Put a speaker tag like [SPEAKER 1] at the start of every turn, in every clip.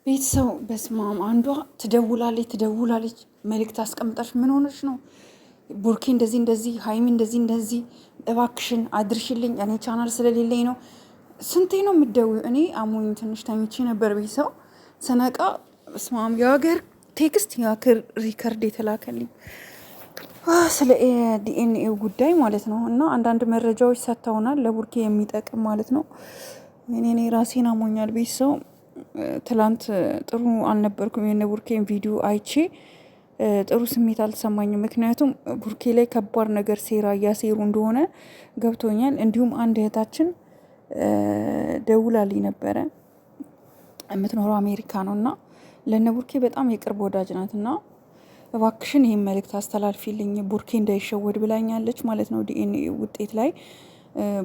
[SPEAKER 1] ቤተሰው በስማም አንዷ ትደውላለች መልእክት አስቀምጣሽ ምን ሆነች ነው ቡርኬ እንደዚህ እንደዚህ ሀይሚ እንደዚህ እንደዚህ እባክሽን አድርሽልኝ እኔ ቻናል ስለሌለኝ ነው። ስንቴ ነው የምትደውይው? እኔ አሞኝ ትንሽ ተኝቼ ነበር። ቤተሰው ስነቃ በስማም የሀገር ቴክስት የሀገር ሪከርድ የተላከልኝ ስለ ዲኤንኤው ጉዳይ ማለት ነው። እና አንዳንድ መረጃዎች ሰጥተውናል ለቡርኬ የሚጠቅም ማለት ነው። እኔ ራሴን አሞኛል ቤተሰው ትላንት ጥሩ አልነበርኩም። የነ ቡርኬን ቪዲዮ አይቼ ጥሩ ስሜት አልተሰማኝም። ምክንያቱም ቡርኬ ላይ ከባድ ነገር ሴራ እያሴሩ እንደሆነ ገብቶኛል። እንዲሁም አንድ እህታችን ደውላልኝ ነበረ፣ የምትኖረው አሜሪካ ነው እና ለነ ቡርኬ በጣም የቅርብ ወዳጅ ናት እና እባክሽን ይህን መልእክት አስተላልፊልኝ ቡርኬ እንዳይሸወድ ብላኛለች ማለት ነው። ዲኤንኤ ውጤት ላይ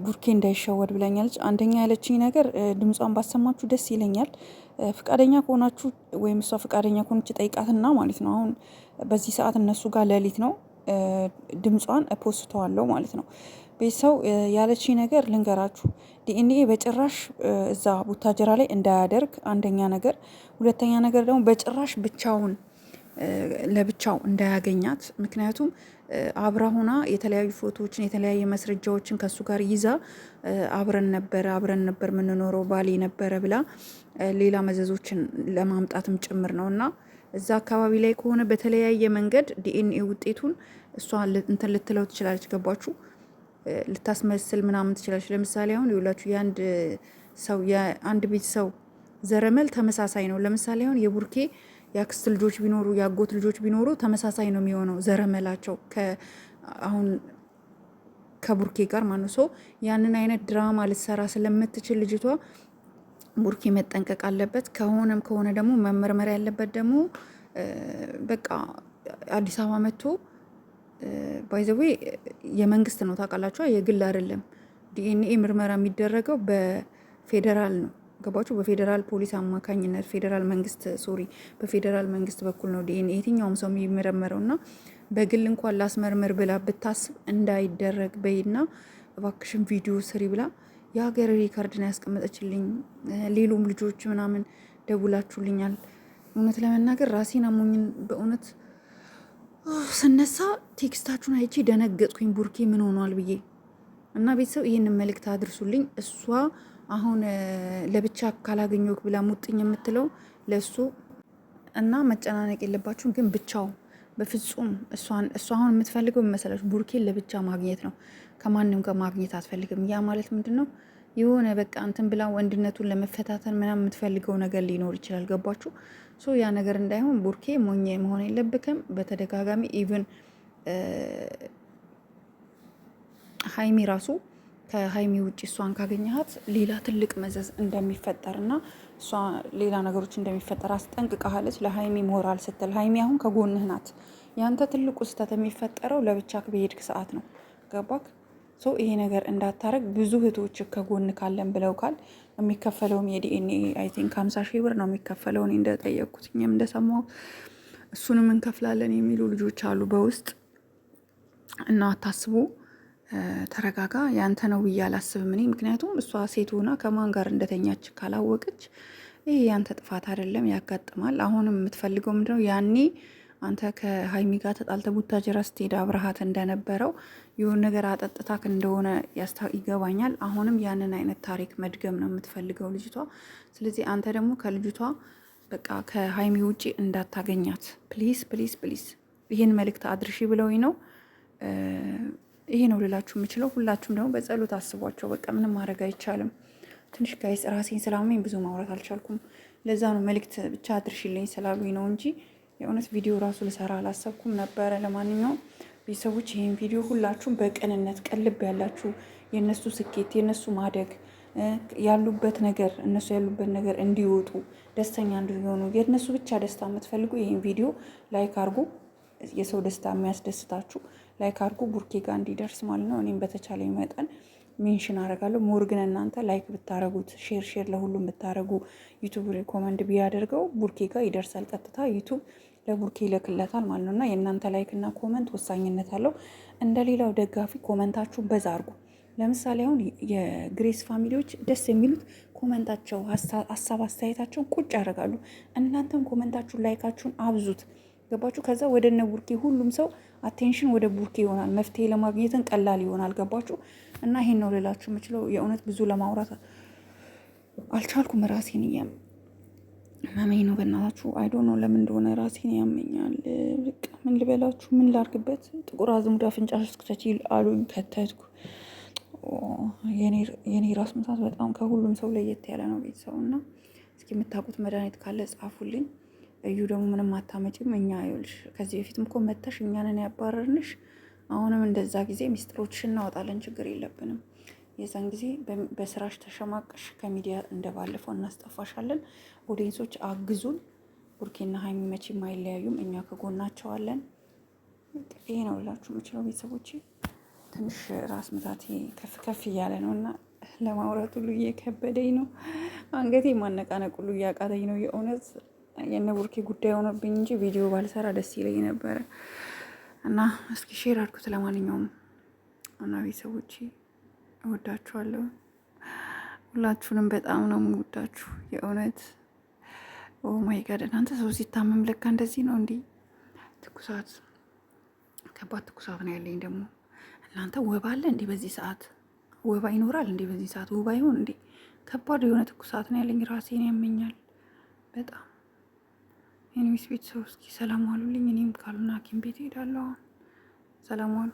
[SPEAKER 1] ቡርኬ እንዳይሸወድ ብላኛለች። አንደኛ ያለችኝ ነገር ድምጿን ባሰማችሁ ደስ ይለኛል። ፍቃደኛ ከሆናችሁ ወይም እሷ ፍቃደኛ ከሆነች ጠይቃትና ማለት ነው። አሁን በዚህ ሰዓት እነሱ ጋር ሌሊት ነው። ድምጿን ፖስተዋለሁ ማለት ነው። ቤተሰው ያለችኝ ነገር ልንገራችሁ። ዲኤንኤ በጭራሽ እዛ ቡታጀራ ላይ እንዳያደርግ አንደኛ ነገር፣ ሁለተኛ ነገር ደግሞ በጭራሽ ብቻውን ለብቻው እንዳያገኛት። ምክንያቱም አብራ ሆና የተለያዩ ፎቶዎችን የተለያየ መስረጃዎችን ከሱ ጋር ይዛ አብረን ነበር የምንኖረው ባሌ ነበረ ብላ ሌላ መዘዞችን ለማምጣትም ጭምር ነው እና እዛ አካባቢ ላይ ከሆነ በተለያየ መንገድ ዲኤንኤ ውጤቱን እሷ እንትን ልትለው ትችላለች። ገባችሁ? ልታስመስል ምናምን ትችላለች። ለምሳሌ አሁን ይውላችሁ የአንድ ቤተሰብ ዘረመል ተመሳሳይ ነው። ለምሳሌ አሁን የቡርኬ የአክስት ልጆች ቢኖሩ የአጎት ልጆች ቢኖሩ ተመሳሳይ ነው የሚሆነው ዘረመላቸው አሁን ከቡርኬ ጋር ማነው። ሰው ያንን አይነት ድራማ ልትሰራ ስለምትችል ልጅቷ ቡርኬ መጠንቀቅ አለበት። ከሆነ ደግሞ መመርመር ያለበት ደግሞ በቃ አዲስ አበባ መጥቶ ባይዘዌ የመንግስት ነው ታውቃላችሁ፣ የግል አይደለም። ዲኤንኤ ምርመራ የሚደረገው በፌዴራል ነው። ገባችሁ? በፌዴራል ፖሊስ አማካኝነት በፌዴራል መንግስት በኩል ነው ዲኤንኤ የትኛውም ሰው የሚመረመረው እና በግል እንኳን ላስመርምር ብላ ብታስብ እንዳይደረግ በይና እባክሽን ቪዲዮ ስሪ ብላ የሀገር ሪካርድ ነው ያስቀመጠችልኝ። ሌሎም ልጆች ምናምን ደውላችሁልኛል። እውነት ለመናገር ራሴን አሞኝን በእውነት ስነሳ ቴክስታችሁን አይቼ ደነገጥኩኝ። ቡርኬ ምን ሆኗል ብዬ እና ቤተሰብ ይህንን መልእክት አድርሱልኝ። እሷ አሁን ለብቻ ካላገኘሁ ብላ ሙጥኝ የምትለው ለእሱ እና መጨናነቅ የለባችሁም። ግን ብቻው በፍጹም እሷ አሁን የምትፈልገው መሰላችሁ ቡርኬን ለብቻ ማግኘት ነው። ከማንም ጋር ማግኘት አትፈልግም። ያ ማለት ምንድን ነው? የሆነ በቃ እንትን ብላ ወንድነቱን ለመፈታተን ምናምን የምትፈልገው ነገር ሊኖር ይችላል። ገባችሁ? ያ ነገር እንዳይሆን ቡርኬ ሞኝ መሆን የለብክም። በተደጋጋሚ ኢቭን ሀይሚ ራሱ ከሀይሚ ውጭ እሷን ካገኘሃት ሌላ ትልቅ መዘዝ እንደሚፈጠርና እሷ ሌላ ነገሮች እንደሚፈጠር አስጠንቅቃለች ለሀይሚ ሞራል ስትል። ሀይሚ አሁን ከጎንህ ናት። ያንተ ትልቁ ስህተት የሚፈጠረው ለብቻ በሄድክ ሰዓት ነው። ገባክ? ይሄ ነገር እንዳታረግ ብዙ እህቶች ከጎን ካለን ብለው ካል የሚከፈለውም የዲኤንኤ አይ ቲንክ 50 ሺህ ብር ነው የሚከፈለው። እኔ እንደጠየቅኩት እኛም እንደሰማው እሱንም እንከፍላለን የሚሉ ልጆች አሉ በውስጥ እና አታስቡ፣ ተረጋጋ። ያንተ ነው ብዬ አላስብም እኔ። ምክንያቱም እሷ ሴት ሆና ከማን ጋር እንደተኛች ካላወቀች ይሄ ያንተ ጥፋት አይደለም፣ ያጋጥማል። አሁንም የምትፈልገው ምንድነው? ያኔ አንተ ከሀይሚ ጋር ተጣልተ ቡታጀራ ስትሄድ አብረሃት እንደነበረው የሆነ ነገር አጠጥታክ እንደሆነ ይገባኛል። አሁንም ያንን አይነት ታሪክ መድገም ነው የምትፈልገው ልጅቷ። ስለዚህ አንተ ደግሞ ከልጅቷ በቃ ከሀይሚ ውጪ እንዳታገኛት ፕሊዝ ፕሊዝ ፕሊዝ። ይህን መልእክት አድርሺ ብለውኝ ነው። ይሄ ነው ልላችሁ የምችለው። ሁላችሁም ደግሞ በጸሎት አስቧቸው። በቃ ምንም ማድረግ አይቻልም። ትንሽ ጋይስ ራሴን ስላመኝ ብዙ ማውራት አልቻልኩም። ለዛ ነው መልእክት ብቻ አድርሽልኝ ስላሉኝ ነው እንጂ የእውነት ቪዲዮ ራሱ ልሰራ አላሰብኩም ነበረ። ለማንኛውም ቤተሰቦች ይህን ቪዲዮ ሁላችሁም በቅንነት ቀልብ ያላችሁ የእነሱ ስኬት የእነሱ ማደግ ያሉበት ነገር እንዲወጡ ደስተኛ እንዲሆኑ የእነሱ ብቻ ደስታ የምትፈልጉ ይህን ቪዲዮ ላይክ አርጉ። የሰው ደስታ የሚያስደስታችሁ ላይክ አርጉ፣ ቡርኬ ጋር እንዲደርስ ማለት ነው። እኔም በተቻለኝ መጠን ሜንሽን አደርጋለሁ። ሞር ግን እናንተ ላይክ ብታረጉት ሼር ለሁሉም ብታረጉ ዩቱብ ኮመንድ ቢያደርገው ቡርኬ ጋር ይደርሳል። ቀጥታ ዩቱብ ለቡርኬ ይልክለታል ማለት ነው። እና የእናንተ ላይክ እና ኮመንት ወሳኝነት አለው። እንደሌላው ደጋፊ ኮመንታችሁ በዛ አርጉ። ለምሳሌ አሁን የግሬስ ፋሚሊዎች ደስ የሚሉት ኮመንታቸው፣ ሀሳብ አስተያየታቸውን ቁጭ ያደርጋሉ። እናንተም ኮመንታችሁን ላይካችሁን አብዙት። ገባችሁ? ከዛ ወደ እነ ቡርኬ ሁሉም ሰው አቴንሽን ወደ ቡርኬ ይሆናል። መፍትሄ ለማግኘትን ቀላል ይሆናል። ገባችሁ? እና ይሄን ነው ልላችሁ የምችለው። የእውነት ብዙ ለማውራት አልቻልኩም። ራሴን መመኝ ነው በእናታችሁ። አይዶ ነው ለምን እንደሆነ ራሴን ያመኛል። ምን ልበላችሁ? ምን ላርግበት? ጥቁር አዝሙድ አፍንጫሽ እስክተች አሉኝ። ከተትኩ። የኔ ራስ ምታት በጣም ከሁሉም ሰው ለየት ያለ ነው ቤተሰቡ። እና እስኪ የምታውቁት መድኃኒት ካለ ጻፉልኝ። እዩ ደግሞ ምንም አታመጭም። እኛ ይኸውልሽ ከዚህ በፊትም እኮ መተሽ እኛንን ያባረርንሽ። አሁንም እንደዛ ጊዜ ሚስጥሮችሽ እናወጣለን። ችግር የለብንም። የዛን ጊዜ በስራሽ ተሸማቀሽ ከሚዲያ እንደባለፈው እናስጠፋሻለን። ኦዲየንሶች አግዙን። ቡርኬና ሀይሚ መቼም አይለያዩም። እኛ ከጎናቸዋለን። ይሄ ነው ልላችሁ የምችለው ቤተሰቦቼ። ትንሽ ራስ ምታቴ ከፍ ከፍ እያለ ነው እና ለማውራት ሁሉ እየከበደኝ ነው። አንገቴ ማነቃነቅ ሁሉ እያቃተኝ ነው። የእውነት የነ ቡርኬ ጉዳይ ሆነብኝ እንጂ ቪዲዮ ባልሰራ ደስ ይለኝ ነበረ። እና እስኪ ሼር አድርጉት ለማንኛውም። እና ቤተሰቦቼ እወዳችኋለሁ። ሁላችሁንም በጣም ነው የምወዳችሁ የእውነት። ኦ ማይ ጋድ! እናንተ ሰው ሲታመም ለካ እንደዚህ ነው እንዴ? ትኩሳት፣ ከባድ ትኩሳት ነው ያለኝ ደግሞ። እናንተ ወባ አለ እንዴ በዚህ ሰዓት? ወባ ይኖራል እንዴ በዚህ ሰዓት? ወባ ይሆን እንዴ? ከባድ የሆነ ትኩሳት ነው ያለኝ። ራሴን ያመኛል በጣም። የኔስ ቤተሰብ እስኪ ሰላም ዋሉልኝ። እኔም ካሉና ሐኪም ቤት ሄዳለሁ። ሰላም ዋሉ።